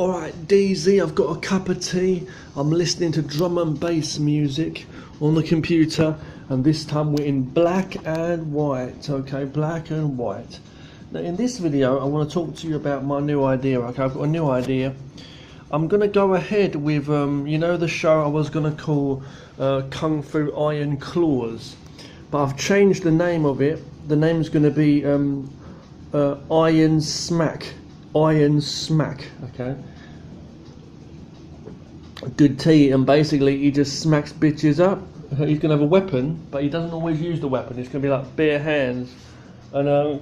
Alright, DZ, I've got a cup of tea. I'm listening to drum and bass music on the computer, and this time we're in black and white. Okay, black and white. Now, in this video, I want to talk to you about my new idea. Okay, I've got a new idea. I'm going to go ahead with, you know, the show I was going to call Kung Fu Iron Claws, but I've changed the name of it. The name's going to be Iron Smack. Iron Smack, okay. Good tea, and basically he just smacks bitches up. He's gonna have a weapon, but he doesn't always use the weapon. It's gonna be like bare hands, and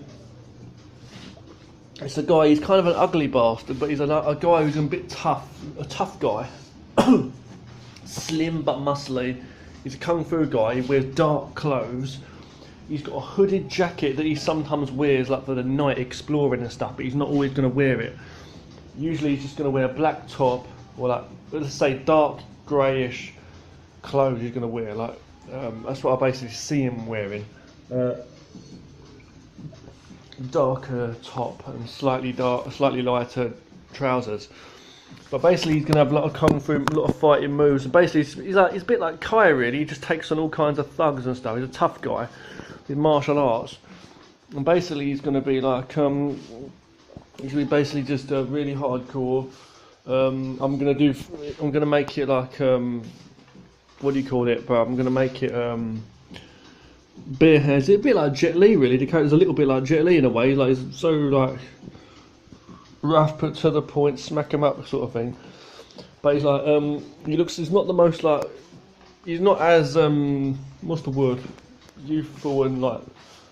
it's a guy. He's kind of an ugly bastard, but he's a guy who's a bit tough, a tough guy, slim but muscly. He's a kung fu guy. He wears dark clothes. He's got a hooded jacket that he sometimes wears like for the night exploring and stuff, but he's not always going to wear it. Usually he's just going to wear a black top, or like, let's say dark greyish clothes he's going to wear. Like that's what I basically see him wearing. Darker top and slightly lighter trousers. But basically he's going to have a lot of kung fu, a lot of fighting moves, and basically he's a bit like Kai really. He just takes on all kinds of thugs and stuff. He's a tough guy with martial arts, and basically he's going to be like he's going to be basically just really hardcore. I'm going to make it like what do you call it? But I'm going to make it bare hands. It's a bit like Jet Li really. The character's a little bit like Jet Li in a way. Like he's so like rough, put to the point, smack him up sort of thing. But he's like he's not the most like, he's not as what's the word, youthful and like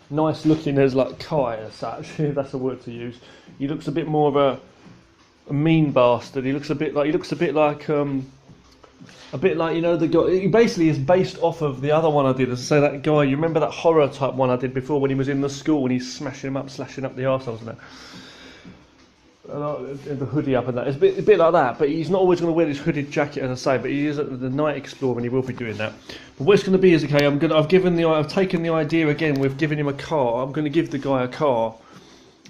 nice looking as like Kai as such. That's a word to use. He looks a bit more of a mean bastard. He looks a bit like you know the guy. He basically is based off of the other one I did. As I say, that guy. You remember that horror type one I did before when he was in the school and he's smashing him up, slashing up the arseholes and that. And the hoodie up and that. It's a bit like that, but he's not always going to wear this hooded jacket, as I say. But he is at the night explorer, and he will be doing that. But what it's going to be is, okay, I've taken the idea again. We've given him a car. I'm going to give the guy a car,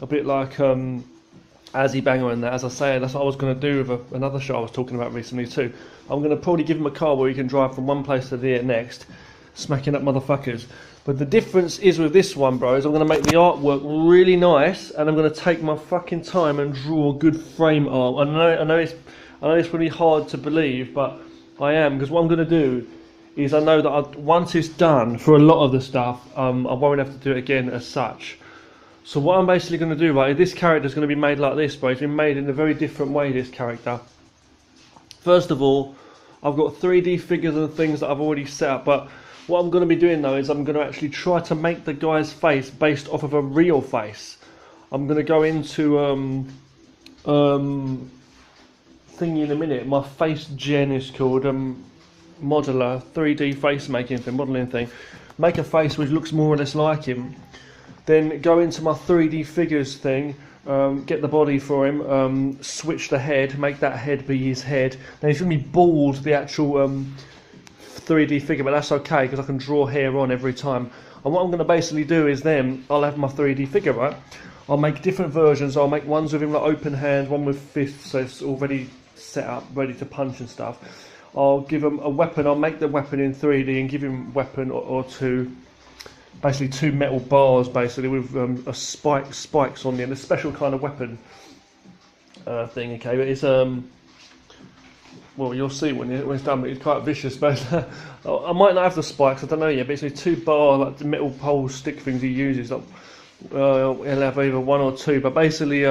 a bit like Azzy Banger and that. As I say, that's what I was going to do with another show I was talking about recently too. I'm going to probably give him a car where he can drive from one place to the next, smacking up motherfuckers. But the difference is with this one, bro, is I'm going to make the artwork really nice, and I'm going to take my fucking time and draw good frame art. I know it's really hard to believe, but I am, because what I'm going to do is I know that once it's done for a lot of the stuff, I won't have to do it again as such. So what I'm basically going to do, right, this character is going to be made like this, bro. It's been made in a very different way, this character. First of all, I've got 3D figures and things that I've already set up, but what I'm going to be doing though is I'm going to actually try to make the guy's face based off of a real face. I'm going to go into thingy in a minute. My face gen is called modeler, 3D face making thing, modelling thing. Make a face which looks more or less like him. Then go into my 3D figures thing. Get the body for him. Switch the head. Make that head be his head. Then he's going to be bald, the actual 3D figure, but that's okay because I can draw hair on every time. And what I'm going to basically do is then I'll have my 3D figure, right? I'll make different versions. I'll make ones with him like open hands, one with fists, so it's already set up, ready to punch and stuff. I'll give him a weapon. I'll make the weapon in 3D and give him a weapon or two, basically two metal bars, basically with a spikes on the end, a special kind of weapon thing. Okay, but it's well, you'll see when it's done, but it's quite vicious. But I might not have the spikes, I don't know yet, but it's a 2-bar like metal pole stick things he uses. Like, he'll have either one or two, but basically,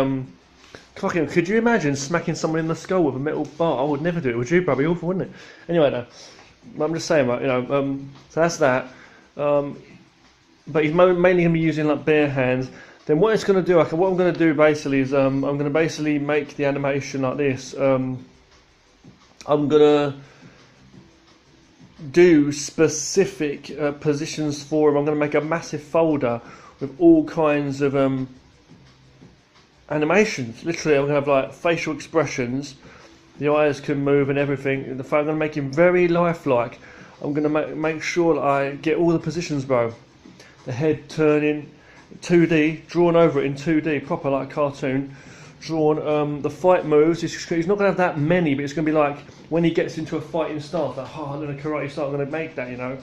fucking, could you imagine smacking someone in the skull with a metal bar? I would never do it, would you? Probably awful, wouldn't it? Anyway, no, I'm just saying, right, you know, so that's that. But he's mainly going to be using like bare hands. Then what it's going to do, what I'm going to do basically is I'm going to basically make the animation like this. I'm going to do specific positions for him. I'm going to make a massive folder with all kinds of animations. Literally, I'm going to have like facial expressions. The eyes can move and everything. I'm going to make him very lifelike. I'm going to make sure that I get all the positions, bro. The head turning, 2D, drawn over it in 2D, proper like a cartoon. drawn the fight moves. He's not going to have that many, but it's going to be like when he gets into a fighting stance, like in a karate style, I'm going to make that, you know.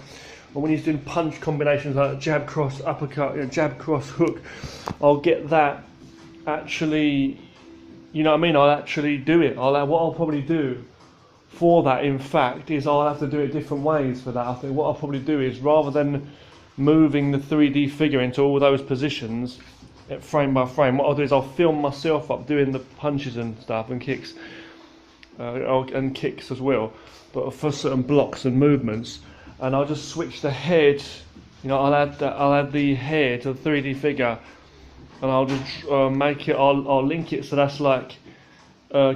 Or when he's doing punch combinations like jab, cross, uppercut, you know, jab, cross, hook, I'll get that actually, you know what I mean, I'll actually do it. What I'll probably do for that, in fact, is I'll have to do it different ways for that. I think what I'll probably do is, rather than moving the 3D figure into all those positions frame by frame, what I'll do is I'll film myself up doing the punches and stuff and kicks, and kicks as well, but for certain blocks and movements, and I'll just switch the head. You know, I'll add the head to the 3D figure, and I'll just make it. I'll link it so that's like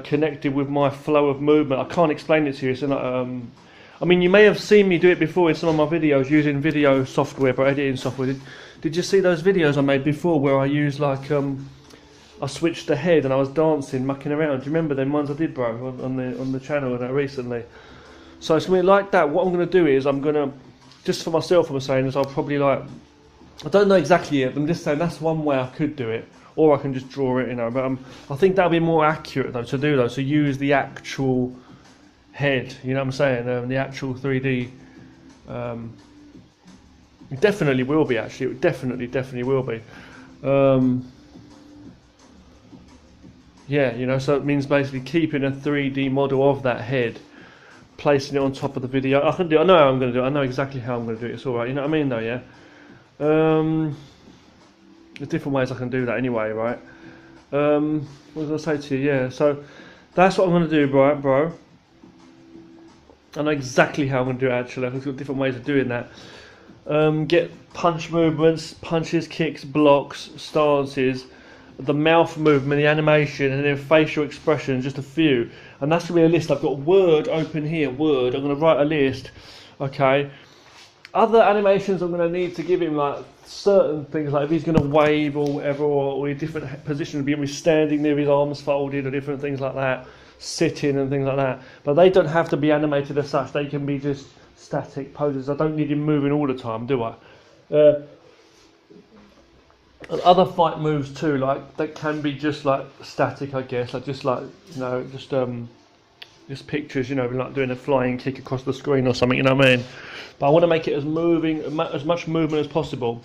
connected with my flow of movement. I can't explain it to you. So I mean, you may have seen me do it before in some of my videos using video software, but editing software. Did you see those videos I made before where I used like I switched the head and I was dancing, mucking around? Do you remember them ones I did, bro, on the channel recently? So it's going to be like that. What I'm going to do is I'm going to, just for myself, I'm saying is I'll probably like, I don't know exactly yet, but I'm just saying that's one way I could do it, or I can just draw it, you know. But I think that'll be more accurate though to do though. So use the actual head, you know what I'm saying? The actual 3D. It definitely will be, actually. It definitely will be. Yeah, you know, so it means basically keeping a 3D model of that head, placing it on top of the video. I can do it. I know how I'm going to do it. I know exactly how I'm going to do it. It's all right. You know what I mean, though, yeah? There's different ways I can do that anyway, right? What was I say to you? Yeah, so that's what I'm going to do, bro. I know exactly how I'm going to do it, actually. I've got different ways of doing that. Get punch movements, punches, kicks, blocks, stances, the mouth movement, the animation, and then facial expressions, just a few. And that's going to be a list. I've got Word open here, Word. I'm going to write a list, okay. Other animations I'm going to need to give him like certain things, like if he's going to wave or whatever, or in different positions, be standing there with his arms folded or different things like that, sitting and things like that. But they don't have to be animated as such. They can be just static poses. I don't need him moving all the time, do I? Other fight moves too, like that can be just like static, I guess, like just like, you know, just pictures, you know, like doing a flying kick across the screen or something, you know what I mean? But I want to make it as much movement as possible.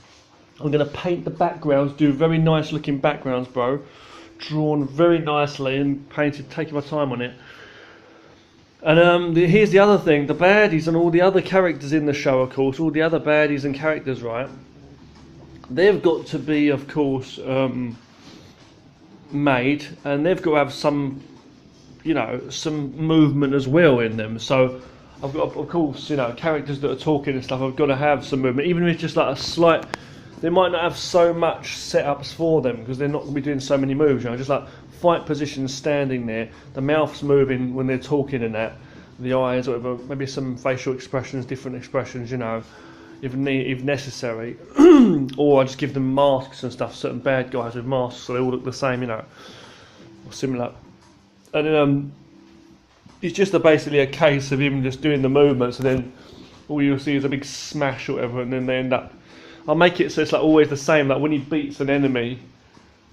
I'm going to paint the backgrounds, do very nice looking backgrounds, bro, drawn very nicely and painted, taking my time on it. And here's the other thing, the baddies and all the other characters in the show, of course, all the other baddies and characters, right, they've got to be, of course, made, and they've got to have some, you know, some movement as well in them. So I've got, of course, you know, characters that are talking and stuff, I've got to have some movement, even if it's just like a slight, they might not have so much setups for them because they're not going to be doing so many moves, you know, just like fight positions, standing there, the mouth's moving when they're talking and that, the eyes, or whatever, maybe some facial expressions, different expressions, you know, if necessary. Or I just give them masks and stuff, certain bad guys with masks so they all look the same, you know, or similar. And then it's just basically a case of him just doing the movements, and then all you'll see is a big smash or whatever, and then they end up, I'll make it so it's like always the same, like when he beats an enemy,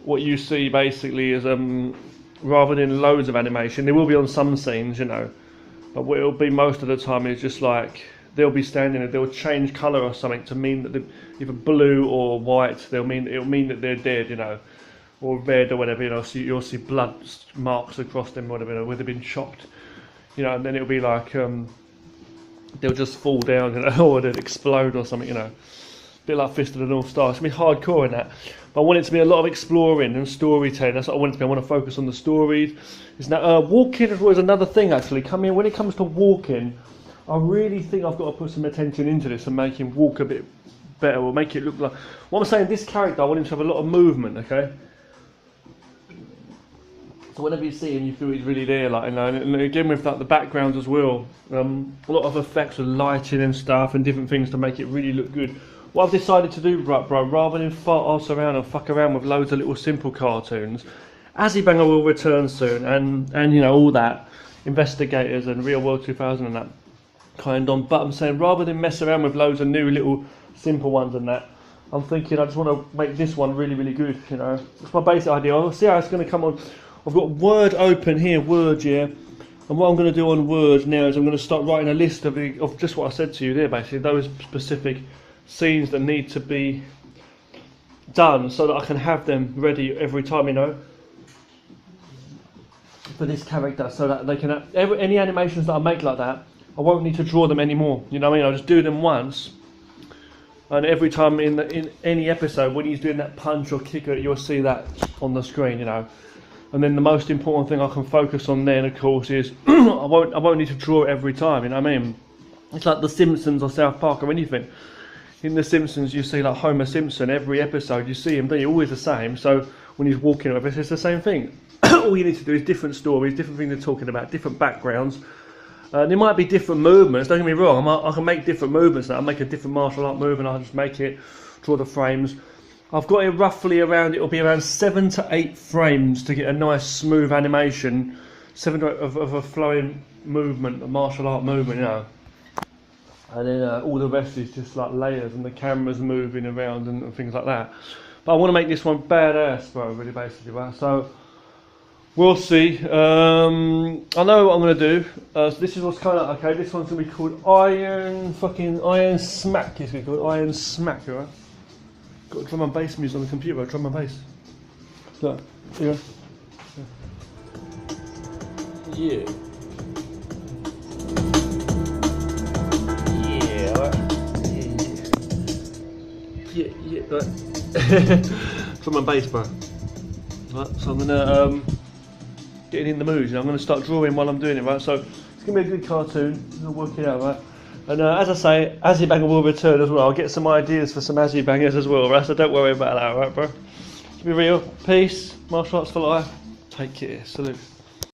what you see basically is rather than loads of animation, there will be on some scenes, you know, but what it'll be most of the time is just like they'll be standing there, they'll change colour or something to mean that either blue or white, it'll mean that they're dead, you know, or red or whatever, you know, so you'll see blood marks across them or whatever, you know, where they've been chopped, you know, and then it'll be like they'll just fall down, you know, or they'll explode or something, you know. Bit like Fist of the North Star. It's going to be hardcore in that. But I want it to be a lot of exploring and storytelling. That's what I want it to be. I want to focus on the stories. Walking is always another thing, actually. When it comes to walking, I really think I've got to put some attention into this and make him walk a bit better, or make it look like... What I'm saying, this character, I want him to have a lot of movement, okay? So whenever you see him, you feel he's really there, like, you know, and again with like the backgrounds as well. A lot of effects with lighting and stuff and different things to make it really look good. What I've decided to do, bro, rather than ass around and fuck around with loads of little simple cartoons, Azzybanger will return soon, and you know, all that, Investigators and Real World 2000 and that kind on. But I'm saying, rather than mess around with loads of new little simple ones and that, I'm thinking I just want to make this one really, really good, you know. It's my basic idea. I'll see how it's going to come on. I've got Word open here, Word, yeah. And what I'm going to do on Word now is I'm going to start writing a list of just what I said to you there, basically, those specific scenes that need to be done so that I can have them ready every time, you know, for this character, so that they can any animations that I make like that, I won't need to draw them anymore. You know what I mean? I'll just do them once, and every time in any episode when he's doing that punch or kick, you'll see that on the screen, you know. And then the most important thing I can focus on then, of course, is I won't need to draw it every time. You know what I mean? It's like The Simpsons or South Park or anything. In The Simpsons, you see like Homer Simpson every episode. You see him, don't you? Always the same. So when he's walking over, it's the same thing. All you need to do is different stories, different things they're talking about, different backgrounds. There might be different movements. Don't get me wrong. I can make different movements. I'll make a different martial art move, and I'll just make it, draw the frames. I've got it roughly around. It'll be around 7 to 8 frames to get a nice smooth animation, 7 to 8 of a flowing movement, a martial art movement, you know. And then all the rest is just like layers and the camera's moving around and things like that. But I want to make this one badass, bro, really, basically, right? So we'll see. I know what I'm going to do. So this is what's coming up, okay? This one's going to be called Iron Smack. It's going to be called Iron Smack, right? Got drum and bass music on the computer, drum and bass. So, yeah. Yeah. Yeah, right. Drum and bass, bro. Right, so I'm gonna getting in the mood. You know, I'm gonna start drawing while I'm doing it, right? So it's gonna be a good cartoon. I'll work it out, right? And as I say, Azzy Banger will return as well. I'll get some ideas for some Azzy Bangers as well, right? So don't worry about that, right, bro? To be real, peace, martial arts for life. Take care. Salute.